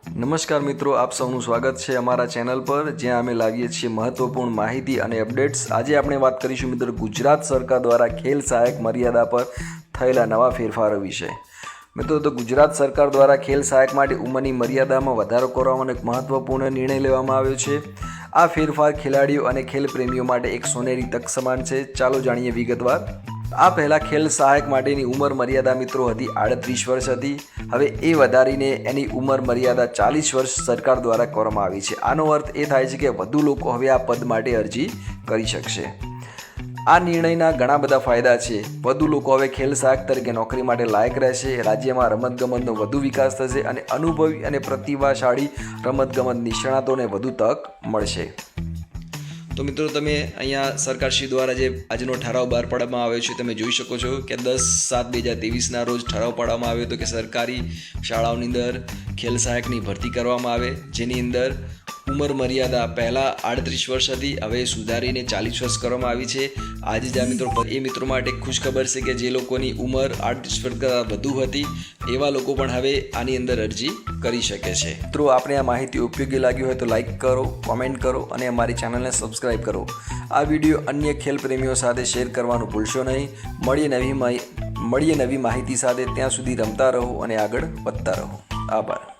નમસ્કાર મિત્રો, આપ સૌનું સ્વાગત છે અમારા ચેનલ પર, જ્યાં અમે લાવીએ છીએ મહત્વપૂર્ણ માહિતી અને અપડેટ્સ। આજે આપણે વાત કરીશું મિત્રો ગુજરાત સરકાર દ્વારા ખેલ સહાયક મર્યાદા પર થયેલા નવા ફેરફારો વિશે। મિત્રો, તો ગુજરાત સરકાર દ્વારા ખેલ સહાયક માટે ઉંમરની મર્યાદામાં વધારો કરવાનો એક મહત્વપૂર્ણ નિર્ણય લેવામાં આવ્યો છે। આ ફેરફાર ખેલાડીઓ અને ખેલ પ્રેમીઓ માટે એક સોનેરી તક સમાન છે। ચાલો જાણીએ વિગતવાર। આ પહેલાં ખેલ સહાયક માટેની ઉંમર મર્યાદા મિત્રો હતી 38 વર્ષ હતી। હવે એ વધારીને એની ઉંમર મર્યાદા 40 વર્ષ સરકાર દ્વારા કરવામાં આવી છે। આનો અર્થ એ થાય છે કે વધુ લોકો હવે આ પદ માટે અરજી કરી શકશે। આ નિર્ણયના ઘણા બધા ફાયદા છે। વધુ લોકો હવે ખેલ સહાયક તરીકે નોકરી માટે લાયક રહેશે, રાજ્યમાં રમતગમતનો વધુ વિકાસ થશે અને અનુભવી અને પ્રતિભાશાળી રમતગમત નિષ્ણાતોને વધુ તક મળશે। તો મિત્રો, તમે અહીંયા સરકારશ્રી દ્વારા જે આજનો ઠરાવ બહાર પાડવામાં આવ્યો છે તમે જોઈ શકો છો કે 10/7/2023ના રોજ ઠરાવ પાડવામાં આવ્યો હતો કે સરકારી શાળાઓની અંદર ખેલ સહાયકની ભરતી કરવામાં આવે, જેની અંદર ઉંમર મર્યાદા પહેલાં 38 વર્ષ હતી, હવે સુધારીને 40 વર્ષ કરવામાં આવી છે। આજે જ આ મિત્રો એ મિત્રો માટે ખુશખબર છે કે જે લોકોની ઉંમર 38 વર્ષ કરતાં વધુ હતી એવા લોકો પણ હવે આની અંદર અરજી કરી શકે છે। મિત્રો, આપણે આ માહિતી ઉપયોગી લાગી હોય તો લાઇક કરો, કોમેન્ટ કરો અને અમારી ચેનલને સબસ્ક્રાઈબ કરો। આ વિડીયો અન્ય ખેલ પ્રેમીઓ સાથે શેર કરવાનું ભૂલશો નહીં। મળીએ નવી માહિતી સાથે। ત્યાં સુધી રમતા રહો અને આગળ વધતા રહો। આભાર।